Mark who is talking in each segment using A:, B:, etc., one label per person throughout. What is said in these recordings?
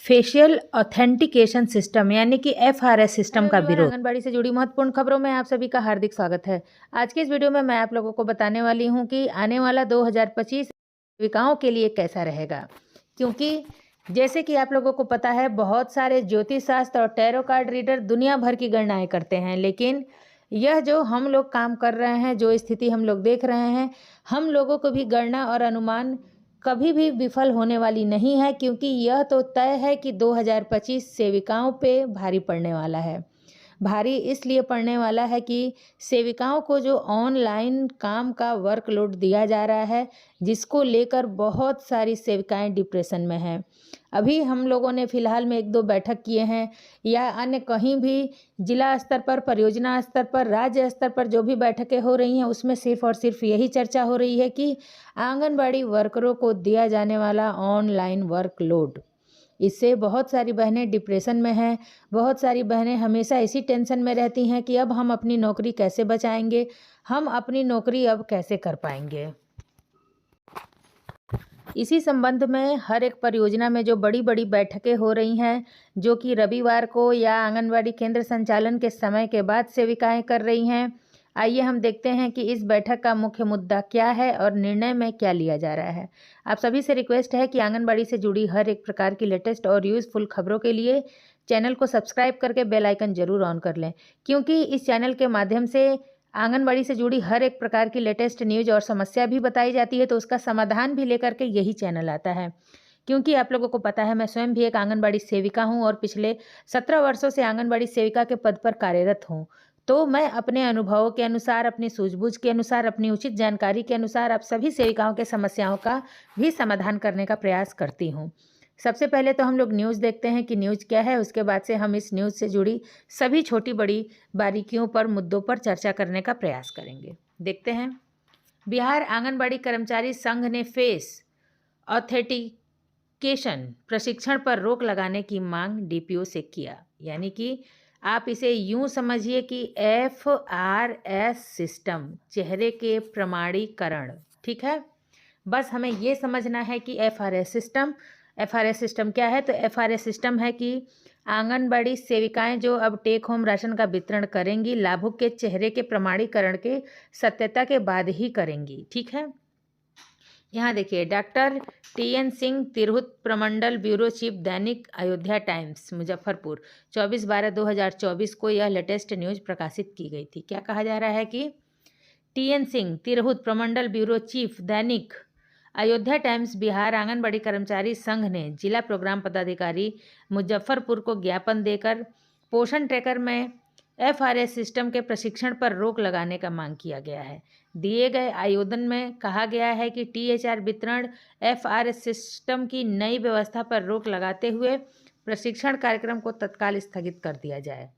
A: Facial authentication system यानी कि FRS system का विरोध। आंगनबाड़ी से जुड़ी महत्वपूर्ण खबरों में आप सभी का हार्दिक स्वागत है। आज के इस वीडियो में मैं आप लोगों को बताने वाली हूं कि आने वाला 2025 सेविकाओं के लिए कैसा रहेगा, क्योंकि जैसे कि आप लोगों को पता है बहुत सारे ज्योतिष शास्त्र और टैरो कार्ड रीडर दुनिया भर की गणनाएं करते हैं, लेकिन यह जो हम लोग काम कर रहे हैं, जो स्थिति हम लोग देख रहे हैं, हम लोगों को भी गणना और अनुमान कभी भी विफल होने वाली नहीं है, क्योंकि यह तो तय है कि 2025 सेविकाओं पे भारी पड़ने वाला है। भारी इसलिए पड़ने वाला है कि सेविकाओं को जो ऑनलाइन काम का वर्कलोड दिया जा रहा है, जिसको लेकर बहुत सारी सेविकाएं डिप्रेशन में हैं। अभी हम लोगों ने फ़िलहाल में 1-2 बैठक किए हैं, या अन्य कहीं भी जिला स्तर पर, परियोजना स्तर पर, राज्य स्तर पर जो भी बैठकें हो रही हैं, उसमें सिर्फ और सिर्फ यही चर्चा हो रही है कि आंगनबाड़ी वर्करों को दिया जाने वाला ऑनलाइन वर्कलोड, इससे बहुत सारी बहनें डिप्रेशन में हैं। बहुत सारी बहनें हमेशा इसी टेंशन में रहती हैं कि अब हम अपनी नौकरी कैसे बचाएंगे, हम अपनी नौकरी अब कैसे कर पाएंगे। इसी संबंध में हर एक परियोजना में जो बड़ी बड़ी बैठकें हो रही हैं, जो कि रविवार को या आंगनबाड़ी केंद्र संचालन के समय के बाद सेविकाएं कर रही हैं, आइए हम देखते हैं कि इस बैठक का मुख्य मुद्दा क्या है और निर्णय में क्या लिया जा रहा है। आप सभी से रिक्वेस्ट है कि आंगनबाड़ी से जुड़ी हर एक प्रकार की लेटेस्ट और यूज़फुल खबरों के लिए चैनल को सब्सक्राइब करके बेल आइकन जरूर ऑन कर लें, क्योंकि इस चैनल के माध्यम से आंगनबाड़ी से जुड़ी हर एक प्रकार की लेटेस्ट न्यूज और समस्या भी बताई जाती है, तो उसका समाधान भी लेकर के यही चैनल आता है। क्योंकि आप लोगों को पता है, मैं स्वयं भी एक आंगनबाड़ी सेविका हूं और पिछले 17 वर्षों से आंगनबाड़ी सेविका के पद पर कार्यरत हूं। तो मैं अपने अनुभवों के अनुसार, अपनी सूझबूझ के अनुसार, अपनी उचित जानकारी के अनुसार आप सभी सेविकाओं के समस्याओं का भी समाधान करने का प्रयास करती हूँ। सबसे पहले तो हम लोग न्यूज़ देखते हैं कि न्यूज़ क्या है, उसके बाद से हम इस न्यूज़ से जुड़ी सभी छोटी बड़ी बारीकियों पर, मुद्दों पर चर्चा करने का प्रयास करेंगे। देखते हैं। बिहार आंगनबाड़ी कर्मचारी संघ ने फेस ऑथेंटिकेशन प्रशिक्षण पर रोक लगाने की मांग डीपीओ से किया। यानी कि आप इसे यूं समझिए कि एफआरएस सिस्टम, चेहरे के प्रमाणीकरण, ठीक है। बस हमें ये समझना है कि एफआरएस सिस्टम क्या है। तो एफआरएस सिस्टम है कि आंगनबाड़ी सेविकाएं जो अब टेक होम राशन का वितरण करेंगी, लाभुक के चेहरे के प्रमाणीकरण के सत्यता के बाद ही करेंगी, ठीक है। यहाँ देखिए, डॉक्टर टीएन सिंह, तिरहुत प्रमंडल ब्यूरो चीफ, दैनिक अयोध्या टाइम्स मुजफ्फरपुर, 24/12/2024 को यह लेटेस्ट न्यूज प्रकाशित की गई थी। क्या कहा जा रहा है कि टीएन सिंह, तिरहुत प्रमंडल ब्यूरो चीफ, दैनिक अयोध्या टाइम्स, बिहार आंगनबाड़ी कर्मचारी संघ ने जिला प्रोग्राम पदाधिकारी मुजफ्फरपुर को ज्ञापन देकर पोषण ट्रैकर में एफआरएस सिस्टम के प्रशिक्षण पर रोक लगाने का मांग किया गया है। दिए गए आवेदन में कहा गया है कि टीएचआर वितरण एफआरएस सिस्टम की नई व्यवस्था पर रोक लगाते हुए प्रशिक्षण कार्यक्रम को तत्काल स्थगित कर दिया जाए।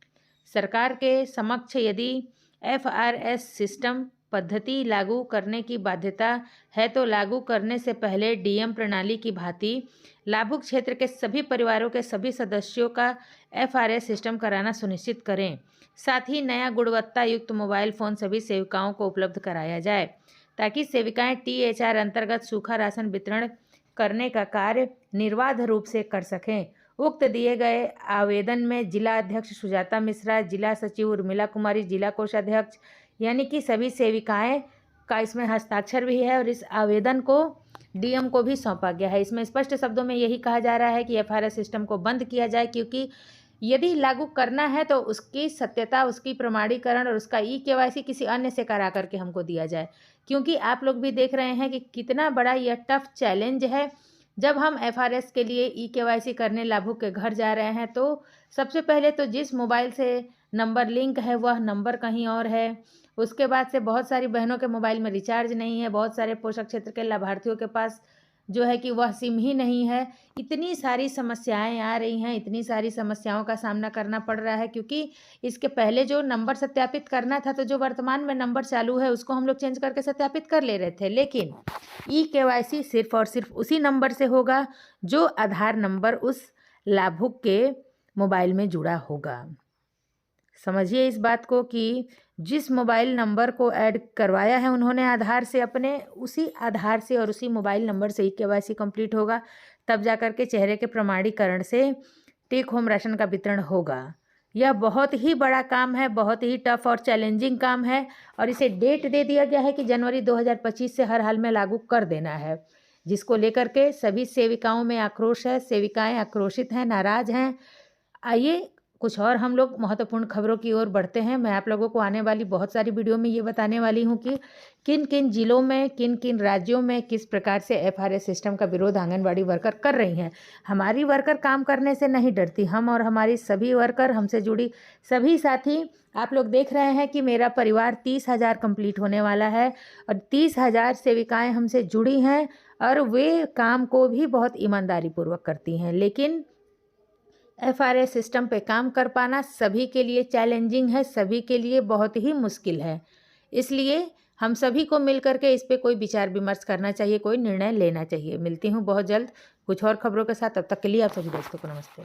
A: सरकार के समक्ष यदि एफआरएस सिस्टम पद्धति लागू करने की बाध्यता है, तो लागू करने से पहले डीएम प्रणाली की भांति लाभुक क्षेत्र के सभी परिवारों के सभी सदस्यों का एफआरएस सिस्टम कराना सुनिश्चित करें। साथ ही नया गुणवत्ता युक्त मोबाइल फ़ोन सभी सेविकाओं को उपलब्ध कराया जाए, ताकि सेविकाएं टीएचआर अंतर्गत सूखा राशन वितरण करने का कार्य निर्बाध रूप से कर सकें। उक्त दिए गए आवेदन में जिला अध्यक्ष सुजाता मिश्रा, जिला सचिव उर्मिला कुमारी, जिला कोषाध्यक्ष यानी कि सभी सेविकाएं का इसमें हस्ताक्षर भी है, और इस आवेदन को डीएम को भी सौंपा गया है। इसमें स्पष्ट शब्दों में यही कहा जा रहा है कि एफआरएस सिस्टम को बंद किया जाए, क्योंकि यदि लागू करना है तो उसकी सत्यता, उसकी प्रमाणीकरण और उसका ई-केवाईसी किसी अन्य से करा करके हमको दिया जाए। क्योंकि आप लोग भी देख रहे हैं कि कितना बड़ा यह टफ चैलेंज है। जब हम एफआरएस के लिए ई-केवाईसी करने लाभुक के घर जा रहे हैं, तो सबसे पहले तो जिस मोबाइल से नंबर लिंक है वह नंबर कहीं और है। उसके बाद से बहुत सारी बहनों के मोबाइल में रिचार्ज नहीं है, बहुत सारे पोषक क्षेत्र के लाभार्थियों के पास जो है कि वह सिम ही नहीं है। इतनी सारी समस्याएं आ रही हैं, इतनी सारी समस्याओं का सामना करना पड़ रहा है, क्योंकि इसके पहले जो नंबर सत्यापित करना था, तो जो वर्तमान में नंबर चालू है उसको हम लोग चेंज करके सत्यापित कर ले रहे थे, लेकिन ई-केवाईसी सिर्फ और सिर्फ उसी नंबर से होगा जो आधार नंबर उस लाभुक के मोबाइल में जुड़ा होगा। समझिए इस बात को कि जिस मोबाइल नंबर को ऐड करवाया है उन्होंने आधार से, अपने उसी आधार से और उसी मोबाइल नंबर से ई-केवाईसी कंप्लीट होगा। तब जा कर के चेहरे के प्रमाणीकरण से टेक होम राशन का वितरण होगा। यह बहुत ही बड़ा काम है, बहुत ही टफ और चैलेंजिंग काम है और इसे डेट दे दिया गया है कि जनवरी 2025 से हर हाल में लागू कर देना है, जिसको लेकर के सभी सेविकाओं में आक्रोश है। सेविकाएं आक्रोशित हैं, नाराज हैं। आइए कुछ और हम लोग महत्वपूर्ण खबरों की ओर बढ़ते हैं। मैं आप लोगों को आने वाली बहुत सारी वीडियो में ये बताने वाली हूँ कि किन किन जिलों में, किन किन राज्यों में किस प्रकार से एफआरएस सिस्टम का विरोध आंगनबाड़ी वर्कर कर रही हैं। हमारी वर्कर काम करने से नहीं डरती। हम और हमारी सभी वर्कर, हमसे जुड़ी सभी साथी, आप लोग देख रहे हैं कि मेरा परिवार 30,000 कंप्लीट होने वाला है और 30,000 सेविकाएं हमसे जुड़ी हैं और वे काम को भी बहुत ईमानदारी पूर्वक करती हैं। लेकिन एफआरएस सिस्टम पे काम कर पाना सभी के लिए चैलेंजिंग है, सभी के लिए बहुत ही मुश्किल है। इसलिए हम सभी को मिल करके इस पे कोई विचार विमर्श करना चाहिए, कोई निर्णय लेना चाहिए। मिलती हूँ बहुत जल्द कुछ और खबरों के साथ। तब तक के लिए आप सभी दोस्तों को नमस्ते।